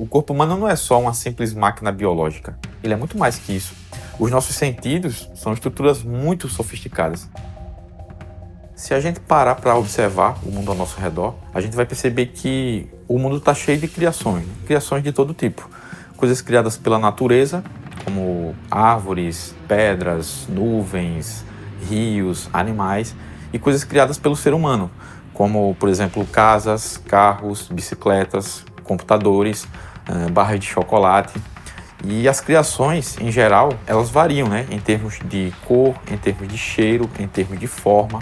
O corpo humano não é só uma simples máquina biológica. Ele é muito mais que isso. Os nossos sentidos são estruturas muito sofisticadas. Se a gente parar para observar o mundo ao nosso redor, a gente vai perceber que o mundo está cheio de criações de todo tipo. Coisas criadas pela natureza, como árvores, pedras, nuvens, rios, animais, e coisas criadas pelo ser humano, como, por exemplo, casas, carros, bicicletas, computadores, barras de chocolate. E as criações, em geral, elas variam, né? Em termos de cor, em termos de cheiro, em termos de forma,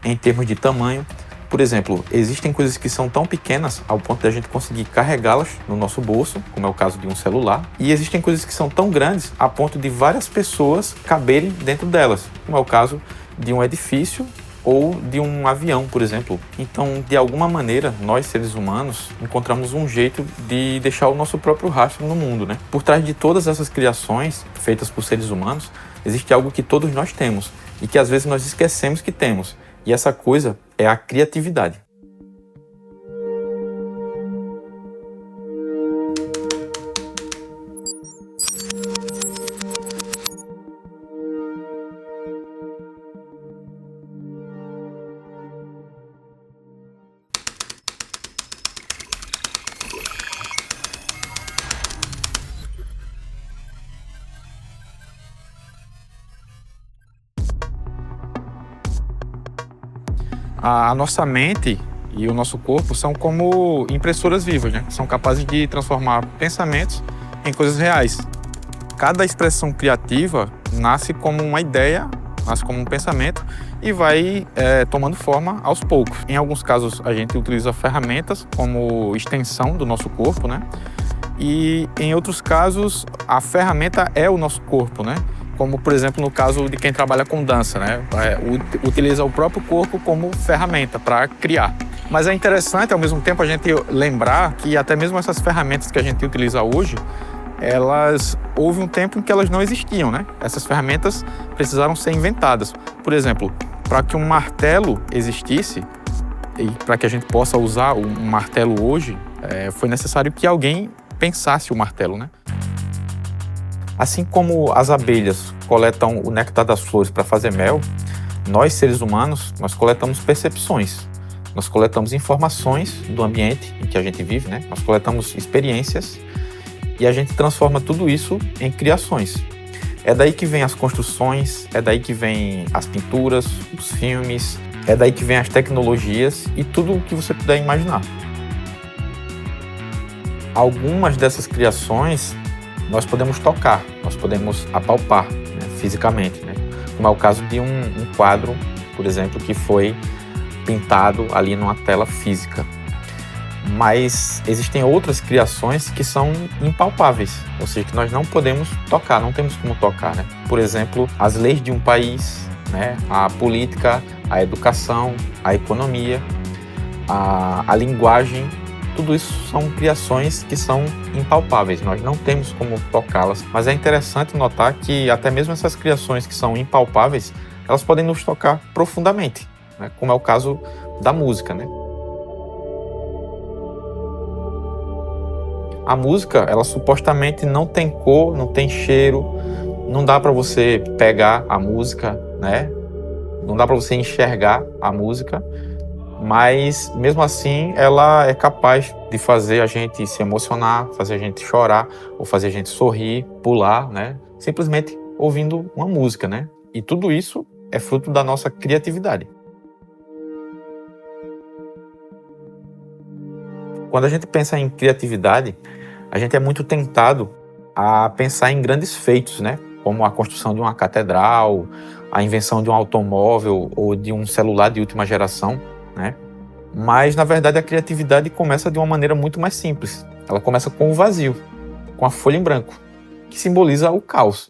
em termos de tamanho. Por exemplo, existem coisas que são tão pequenas ao ponto de a gente conseguir carregá-las no nosso bolso, como é o caso de um celular, e existem coisas que são tão grandes a ponto de várias pessoas caberem dentro delas, como é o caso de um edifício ou de um avião, por exemplo. Então, de alguma maneira, nós seres humanos encontramos um jeito de deixar o nosso próprio rastro no mundo, né? Por trás de todas essas criações feitas por seres humanos, existe algo que todos nós temos e que às vezes nós esquecemos que temos. E essa coisa é a criatividade. A nossa mente e o nosso corpo são como impressoras vivas, né? São capazes de transformar pensamentos em coisas reais. Cada expressão criativa nasce como uma ideia, nasce como um pensamento e vai tomando forma aos poucos. Em alguns casos, a gente utiliza ferramentas como extensão do nosso corpo, né? E em outros casos, a ferramenta é o nosso corpo, né? Como, por exemplo, no caso de quem trabalha com dança, né? Utiliza o próprio corpo como ferramenta para criar. Mas é interessante, ao mesmo tempo, a gente lembrar que até mesmo essas ferramentas que a gente utiliza hoje, houve um tempo em que elas não existiam, né? Essas ferramentas precisaram ser inventadas. Por exemplo, para que um martelo existisse, e para que a gente possa usar um martelo hoje, foi necessário que alguém pensasse o martelo, né? Assim como as abelhas coletam o néctar das flores para fazer mel, nós, seres humanos, nós coletamos percepções. Nós coletamos informações do ambiente em que a gente vive, né? Nós coletamos experiências e a gente transforma tudo isso em criações. É daí que vem as construções, é daí que vem as pinturas, os filmes, é daí que vem as tecnologias e tudo o que você puder imaginar. Algumas dessas criações nós podemos tocar, nós podemos apalpar, né, fisicamente, né? Como é o caso de um quadro, por exemplo, que foi pintado ali numa tela física. Mas existem outras criações que são impalpáveis, ou seja, que nós não podemos tocar, não temos como tocar, né? Por exemplo, as leis de um país, né? A política, a educação, a economia, a linguagem. Tudo isso são criações que são impalpáveis, nós não temos como tocá-las. Mas é interessante notar que até mesmo essas criações que são impalpáveis, elas podem nos tocar profundamente, né? Como é o caso da música, né? A música, ela supostamente não tem cor, não tem cheiro, não dá para você pegar a música, né? Não dá para você enxergar a música. Mas, mesmo assim, ela é capaz de fazer a gente se emocionar, fazer a gente chorar, ou fazer a gente sorrir, pular, né? Simplesmente ouvindo uma música, né? E tudo isso é fruto da nossa criatividade. Quando a gente pensa em criatividade, a gente é muito tentado a pensar em grandes feitos, né? Como a construção de uma catedral, a invenção de um automóvel ou de um celular de última geração, né? Mas, na verdade, a criatividade começa de uma maneira muito mais simples. Ela começa com o vazio, com a folha em branco, que simboliza o caos.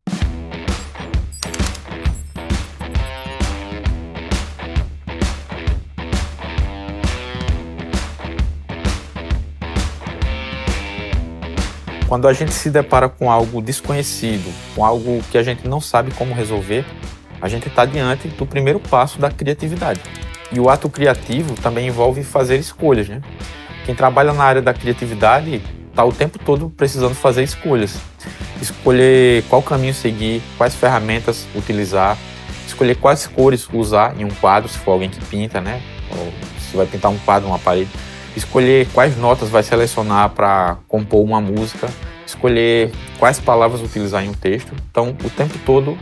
Quando a gente se depara com algo desconhecido, com algo que a gente não sabe como resolver, a gente está diante do primeiro passo da criatividade. E o ato criativo também envolve fazer escolhas, né? Quem trabalha na área da criatividade está o tempo todo precisando fazer escolhas. Escolher qual caminho seguir, quais ferramentas utilizar, escolher quais cores usar em um quadro, se for alguém que pinta, né? Ou se vai pintar um quadro, uma parede. Escolher quais notas vai selecionar para compor uma música, escolher quais palavras utilizar em um texto. Então, o tempo todo,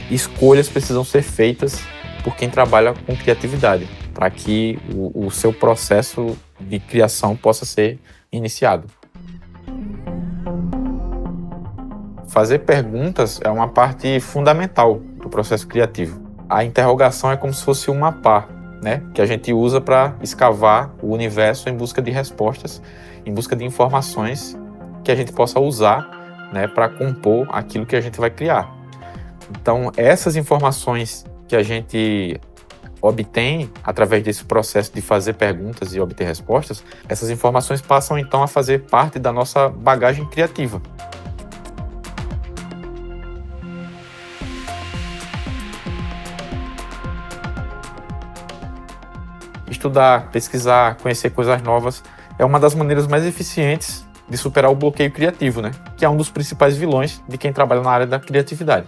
escolhas precisam ser feitas por quem trabalha com criatividade, para que o seu processo de criação possa ser iniciado. Fazer perguntas é uma parte fundamental do processo criativo. A interrogação é como se fosse uma pá, né, que a gente usa para escavar o universo em busca de respostas, em busca de informações que a gente possa usar, né, para compor aquilo que a gente vai criar. Então, essas informações que a gente obtém através desse processo de fazer perguntas e obter respostas, essas informações passam então a fazer parte da nossa bagagem criativa. Estudar, pesquisar, conhecer coisas novas é uma das maneiras mais eficientes de superar o bloqueio criativo, né? Que é um dos principais vilões de quem trabalha na área da criatividade.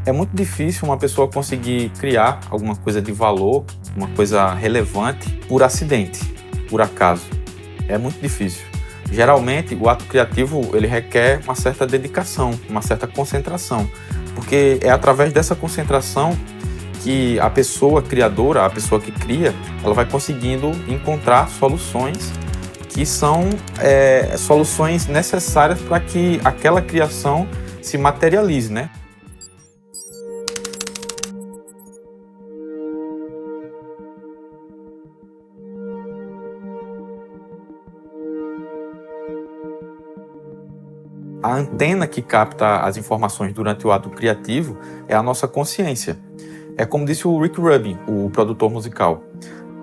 É muito difícil uma pessoa conseguir criar alguma coisa de valor, uma coisa relevante, por acidente, por acaso. É muito difícil. Geralmente, o ato criativo ele requer uma certa dedicação, uma certa concentração, porque é através dessa concentração que a pessoa criadora, a pessoa que cria, ela vai conseguindo encontrar soluções que são soluções necessárias para que aquela criação se materialize, né? A antena que capta as informações durante o ato criativo é a nossa consciência. É como disse o Rick Rubin, o produtor musical.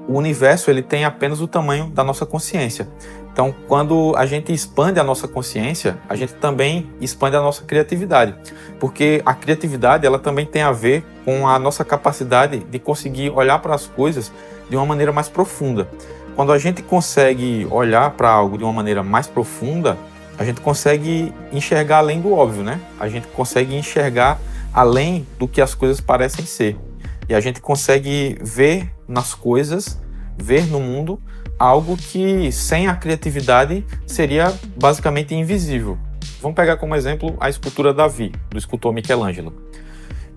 O universo ele tem apenas o tamanho da nossa consciência. Então, quando a gente expande a nossa consciência, a gente também expande a nossa criatividade. Porque a criatividade ela também tem a ver com a nossa capacidade de conseguir olhar para as coisas de uma maneira mais profunda. Quando a gente consegue olhar para algo de uma maneira mais profunda, a gente consegue enxergar além do óbvio, né? A gente consegue enxergar além do que as coisas parecem ser. E a gente consegue ver nas coisas, ver no mundo, algo que sem a criatividade seria basicamente invisível. Vamos pegar como exemplo a escultura Davi, do escultor Michelangelo.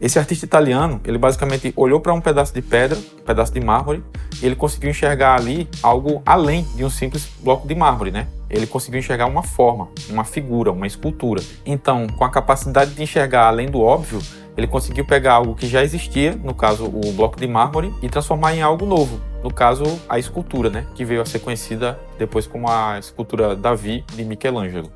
Esse artista italiano, ele basicamente olhou para um pedaço de pedra, um pedaço de mármore, e ele conseguiu enxergar ali algo além de um simples bloco de mármore, né? Ele conseguiu enxergar uma forma, uma figura, uma escultura. Então, com a capacidade de enxergar além do óbvio, ele conseguiu pegar algo que já existia, no caso o bloco de mármore, e transformar em algo novo, no caso a escultura, né? Que veio a ser conhecida depois como a escultura Davi de Michelangelo.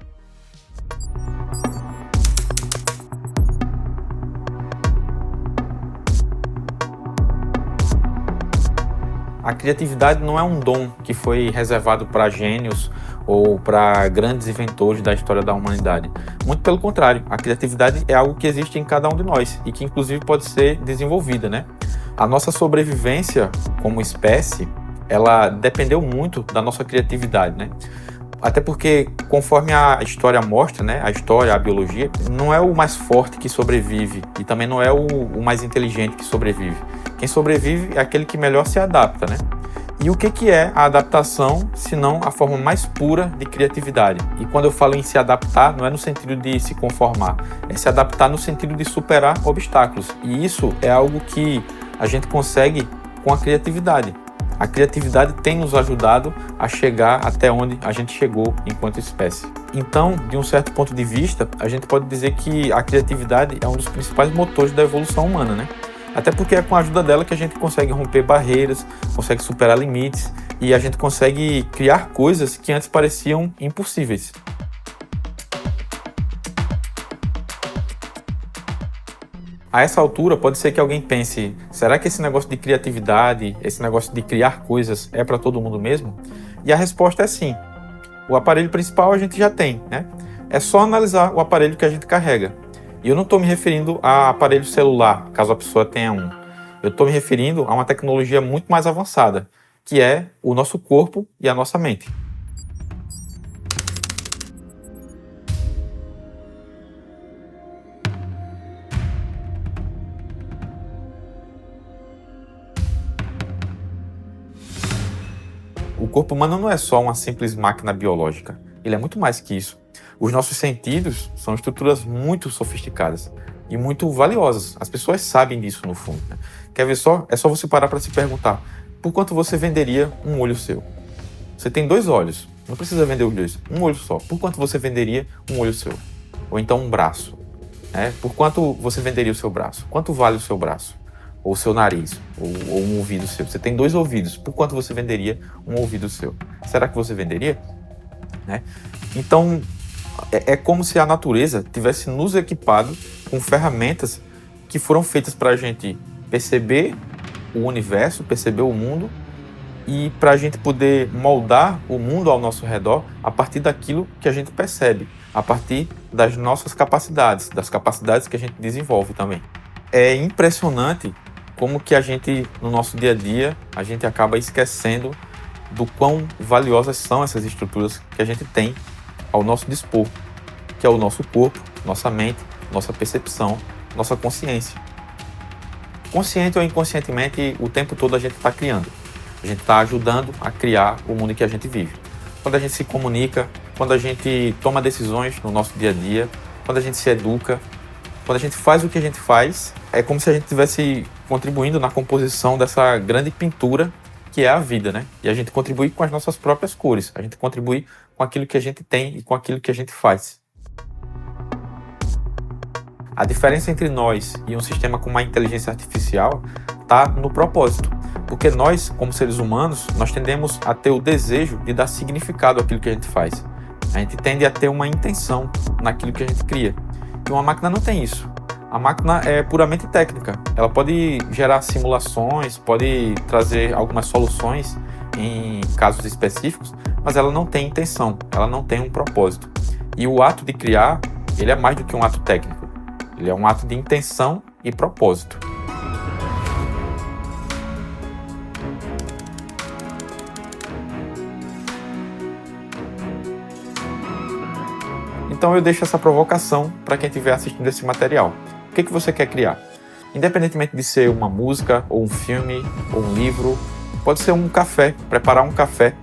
A criatividade não é um dom que foi reservado para gênios ou para grandes inventores da história da humanidade. Muito pelo contrário, a criatividade é algo que existe em cada um de nós e que inclusive pode ser desenvolvida, né? A nossa sobrevivência como espécie, ela dependeu muito da nossa criatividade, né? Até porque, conforme a história mostra, né, a história, a biologia, não é o mais forte que sobrevive e também não é o mais inteligente que sobrevive. Quem sobrevive é aquele que melhor se adapta, né? E o que é a adaptação, se não a forma mais pura de criatividade? E quando eu falo em se adaptar, não é no sentido de se conformar, é se adaptar no sentido de superar obstáculos. E isso é algo que a gente consegue com a criatividade. A criatividade tem nos ajudado a chegar até onde a gente chegou enquanto espécie. Então, de um certo ponto de vista, a gente pode dizer que a criatividade é um dos principais motores da evolução humana, né? Até porque é com a ajuda dela que a gente consegue romper barreiras, consegue superar limites e a gente consegue criar coisas que antes pareciam impossíveis. A essa altura, pode ser que alguém pense, será que esse negócio de criatividade, esse negócio de criar coisas é para todo mundo mesmo? E a resposta é sim. O aparelho principal a gente já tem, né? É só analisar o aparelho que a gente carrega. E eu não estou me referindo a aparelho celular, caso a pessoa tenha um. Eu estou me referindo a uma tecnologia muito mais avançada, que é o nosso corpo e a nossa mente. O corpo humano não é só uma simples máquina biológica. Ele é muito mais que isso. Os nossos sentidos são estruturas muito sofisticadas e muito valiosas. As pessoas sabem disso no fundo, né? Quer ver só? É só você parar para se perguntar: por quanto você venderia um olho seu? Você tem 2 olhos, não precisa vender os 2, um olho só. Por quanto você venderia um olho seu? Ou então um braço, né? Por quanto você venderia o seu braço? Quanto vale o seu braço? Ou o seu nariz? Ou um ouvido seu? Você tem 2 ouvidos, por quanto você venderia um ouvido seu? Será que você venderia? Né? Então, é como se a natureza tivesse nos equipado com ferramentas que foram feitas para a gente perceber o universo, perceber o mundo e para a gente poder moldar o mundo ao nosso redor a partir daquilo que a gente percebe, a partir das nossas capacidades, das capacidades que a gente desenvolve também. É impressionante como que a gente, no nosso dia a dia, a gente acaba esquecendo do quão valiosas são essas estruturas que a gente tem ao nosso dispor, que é o nosso corpo, nossa mente, nossa percepção, nossa consciência. Consciente ou inconscientemente, o tempo todo a gente está criando. A gente está ajudando a criar o mundo que a gente vive. Quando a gente se comunica, quando a gente toma decisões no nosso dia a dia, quando a gente se educa, quando a gente faz o que a gente faz, é como se a gente estivesse contribuindo na composição dessa grande pintura que é a vida, né? E a gente contribui com as nossas próprias cores, a gente contribui com aquilo que a gente tem e com aquilo que a gente faz. A diferença entre nós e um sistema com uma inteligência artificial está no propósito, porque nós, como seres humanos, nós tendemos a ter o desejo de dar significado àquilo que a gente faz. A gente tende a ter uma intenção naquilo que a gente cria. E uma máquina não tem isso. A máquina é puramente técnica. Ela pode gerar simulações, pode trazer algumas soluções em casos específicos, mas ela não tem intenção, ela não tem um propósito. E o ato de criar, ele é mais do que um ato técnico. Ele é um ato de intenção e propósito. Então eu deixo essa provocação para quem estiver assistindo esse material. O que você quer criar? Independentemente de ser uma música, ou um filme, ou um livro, pode ser um café, preparar um café.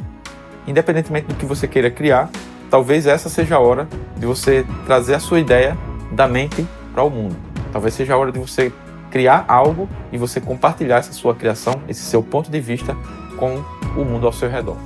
Independentemente do que você queira criar, talvez essa seja a hora de você trazer a sua ideia da mente para o mundo. Talvez seja a hora de você criar algo e você compartilhar essa sua criação, esse seu ponto de vista com o mundo ao seu redor.